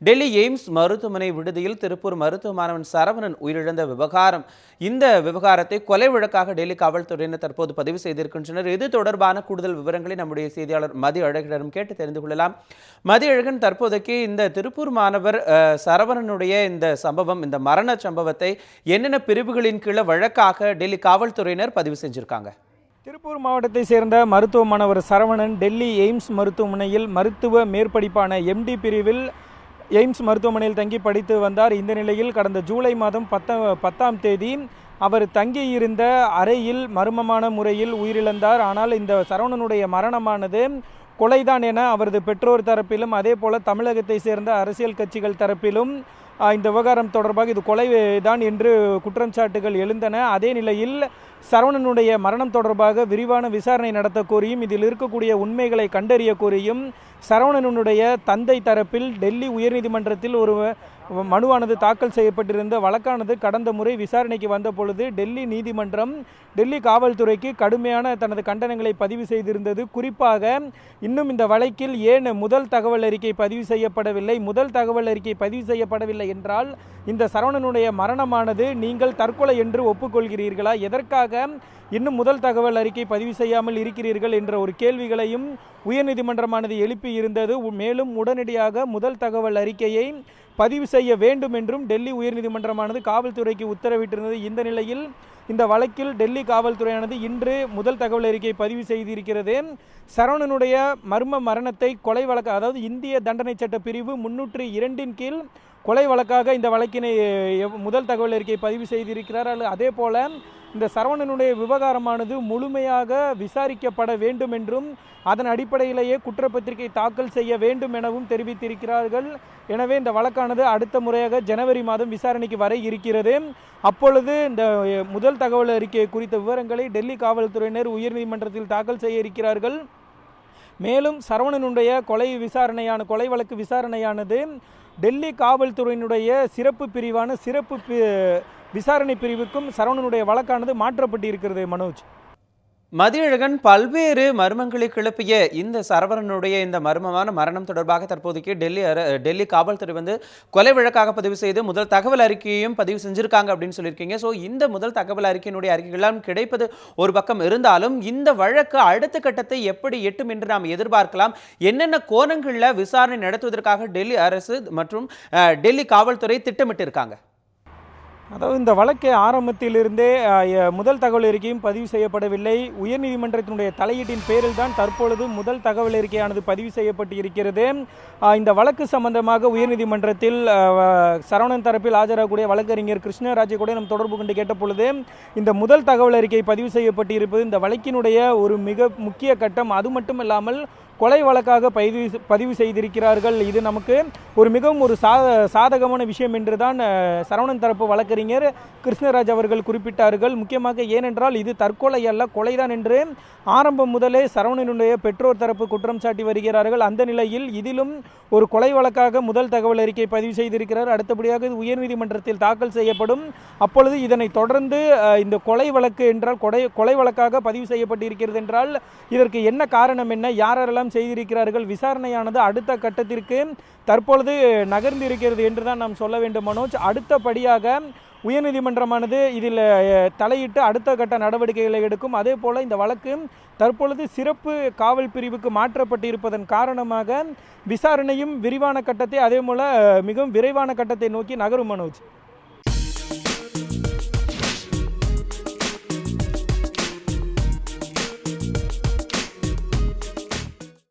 Delhi AIIMS மருத்துவமனை விடுதியில் திருப்பூர் மருத்துவ மாணவன் சரவணன் உயிரிழந்த விவகாரம். இந்த விவகாரத்தை கொலை வழக்காக டெல்லி காவல்துறையினர் தற்போது பதிவு செய்திருக்கின்றனர். இது தொடர்பான கூடுதல் விவரங்களை நம்முடைய செய்தியாளர் மதி அழகிடம் கேட்டு தெரிந்து கொள்ளலாம். மதி அழகன், தற்போதைக்கு இந்த திருப்பூர் மாணவர் சரவணனுடைய இந்த சம்பவம், இந்த மரண சம்பவத்தை என்னென்ன பிரிவுகளின் கீழே வழக்காக டெல்லி காவல்துறையினர் பதிவு செஞ்சிருக்காங்க? திருப்பூர் மாவட்டத்தை சேர்ந்த மருத்துவ மாணவர் சரவணன் டெல்லி எய்ம்ஸ் மருத்துவமனையில் மருத்துவ மேற்படிப்பான எம்டி பிரிவில் எய்ம்ஸ் மருத்துவமனையில் தங்கி படித்து வந்தார். இந்த நிலையில் கடந்த ஜூலை மாதம் 10ஆம் தேதி அவர் தங்கியிருந்த அறையில் மர்மமான முறையில் உயிரிழந்தார். ஆனால் இந்த சரவணனுடைய மரணமானது கொலைதான் என அவரது பெற்றோர் தரப்பிலும் அதே போல தமிழகத்தை சேர்ந்த அரசியல் கட்சிகள் தரப்பிலும் இந்த விவகாரம் தொடர்பாக இது கொலை தான் என்று குற்றம் சாட்டுகள் எழுந்தன. அதே நிலையில் சரவணனுடைய மரணம் தொடர்பாக விரிவான விசாரணை நடத்த கோரியும் இதில் இருக்கக்கூடிய உண்மைகளை கண்டறிய கோரியும் சரவணனுடைய தந்தை தரப்பில் டெல்லி உயர்நீதிமன்றத்தில் ஒரு மனுவானது தாக்கல் செய்யப்பட்டிருந்த வழக்கானது கடந்த முறை விசாரணைக்கு வந்த பொழுது டெல்லி நீதிமன்றம் டெல்லி காவல்துறைக்கு கடுமையான தனது கண்டனங்களை பதிவு செய்திருந்தது. குறிப்பாக இன்னும் இந்த வழக்கில் ஏன் முதல் தகவல் அறிக்கை பதிவு செய்யப்படவில்லை, முதல் தகவல் அறிக்கை பதிவு செய்யப்படவில்லை என்றால் இந்த சரவணனுடைய மரணமானது நீங்கள் தற்கொலை என்று ஒப்புக்கொள்கிறீர்களா, எதற்காக இன்னும் முதல் தகவல் அறிக்கை பதிவு செய்யாமல் இருக்கிறீர்கள் என்ற ஒரு கேள்விகளையும் உயர்நீதிமன்றமானது எழுப்பி இருந்தது. மேலும் உடனடியாக முதல் தகவல் அறிக்கையை பதிவு செய்ய வேண்டும் என்றும் டெல்லி உயர்நீதிமன்றமானது காவல்துறைக்கு உத்தரவிட்டிருந்தது. இந்த நிலையில் இந்த வழக்கில் டெல்லி காவல்துறையானது இன்று முதல் தகவல் அறிக்கை பதிவு செய்திருக்கிறது. சரவணனுடைய மர்ம மரணத்தை கொலை வழக்கு, அதாவது இந்திய தண்டனை சட்ட பிரிவு 302 கீழ் கொலை வழக்காக இந்த வழக்கினை முதல் தகவல் அறிக்கை பதிவு செய்திருக்கிறார். அதே போல இந்த சரவணனுடைய விவகாரமானது முழுமையாக விசாரிக்கப்பட வேண்டும் என்றும் அதன் அடிப்படையிலேயே குற்றப்பத்திரிகை தாக்கல் செய்ய வேண்டும் எனவும் தெரிவித்திருக்கிறார்கள். எனவே இந்த வழக்கானது அடுத்த முறையாக ஜனவரி மாதம் விசாரணைக்கு வர இருக்கிறது. அப்பொழுது இந்த முதல் தகவல் அறிக்கை குறித்த விவரங்களை டெல்லி காவல்துறையினர் உயர்நீதிமன்றத்தில் தாக்கல் செய்ய இருக்கிறார்கள். மேலும் சரவணனுடைய கொலை வழக்கு விசாரணையானது டெல்லி காவல்துறையினுடைய சிறப்பு பிரிவான சிறப்பு விசாரணை பிரிவுக்கும் சரவணனுடைய வழக்கானது மாற்றப்பட்டிருக்கிறது. மனோஜ், மதியழகன், பல்வேறு மர்மங்களை கிளப்பிய இந்த சரவணனுடைய இந்த மர்மமான மரணம் தொடர்பாக தற்போதைக்கு டெல்லி காவல்துறை கொலை வழக்காக பதிவு செய்து முதல் தகவல் அறிக்கையையும் பதிவு செஞ்சிருக்காங்க அப்படின்னு சொல்லியிருக்கீங்க. ஸோ இந்த முதல் தகவல் அறிக்கையினுடைய அறிக்கைகள்லாம் கிடைப்பது ஒரு பக்கம் இருந்தாலும் இந்த வழக்கு அடுத்த கட்டத்தை எப்படி எட்டும் என்று நாம் எதிர்பார்க்கலாம்? என்னென்ன கோணங்களில் விசாரணை நடத்துவதற்காக டெல்லி அரசு மற்றும் டெல்லி காவல்துறை திட்டமிட்டிருக்காங்க? அதாவது இந்த வழக்கை ஆரம்பத்திலிருந்தே முதல் தகவல் அறிக்கையும் பதிவு செய்யப்படவில்லை. உயர்நீதிமன்றத்தினுடைய தலையீட்டின் பேரில் தான் தற்பொழுது முதல் தகவல் அறிக்கையானது பதிவு செய்யப்பட்டு இருக்கிறது. இந்த வழக்கு சம்பந்தமாக உயர்நீதிமன்றத்தில் சரவணன் தரப்பில் ஆஜராகக்கூடிய வழக்கறிஞர் கிருஷ்ணராஜை கூட நாம் தொடர்பு கொண்டு கேட்ட பொழுது இந்த முதல் தகவல் அறிக்கை பதிவு செய்யப்பட்டு இருப்பது இந்த வழக்கினுடைய ஒரு மிக முக்கிய கட்டம். அது மட்டும் இல்லாமல் கொலை வழக்காக பதிவு செய்திருக்கிறார்கள். இது நமக்கு மிகவும் ஒரு சாதகமான விஷயம் என்றுதான் சரவணன் தரப்பு வழக்கறிஞர் கிருஷ்ணராஜ் அவர்கள் குறிப்பிட்டார்கள். முக்கியமாக ஏனென்றால் இது தற்கொலை அல்ல, கொலைதான் என்று ஆரம்பம் முதலே சரவணனுடைய பெற்றோர் தரப்பு குற்றம் சாட்டி வருகிறார்கள். அந்த நிலையில் இதிலும் ஒரு கொலை வழக்காக முதல் தகவல் அறிக்கை பதிவு செய்திருக்கிறார். அடுத்தபடியாக இது உயர்நீதிமன்றத்தில் தாக்கல் செய்யப்படும். அப்பொழுது இதனை தொடர்ந்து இந்த கொலை வழக்கு என்றால் கொலை வழக்காக பதிவு செய்யப்பட்டிருக்கிறது என்றால் இதற்கு என்ன காரணம், என்ன, யாரெல்லாம் செய்திருக்கிறார்கள், விசாரணையானது அடுத்த கட்டத்திற்கு தற்பொழுது நகர்ந்திருக்கிறது என்றுதான் நாம் சொல்ல வேண்டும். மனோஜ், அடுத்தபடியாக உயர்நீதிமன்றமானது இதில் தலையிட்டு அடுத்த கட்ட நடவடிக்கைகளை எடுக்கும். அதே போல இந்த வழக்கு தற்பொழுது சிறப்பு காவல் பிரிவுக்கு மாற்றப்பட்டிருப்பதன் காரணமாக விசாரணையும் விரிவான கட்டத்தை அதே போல மிகவும் விரைவான கட்டத்தை நோக்கி நகரும். மனோஜ்.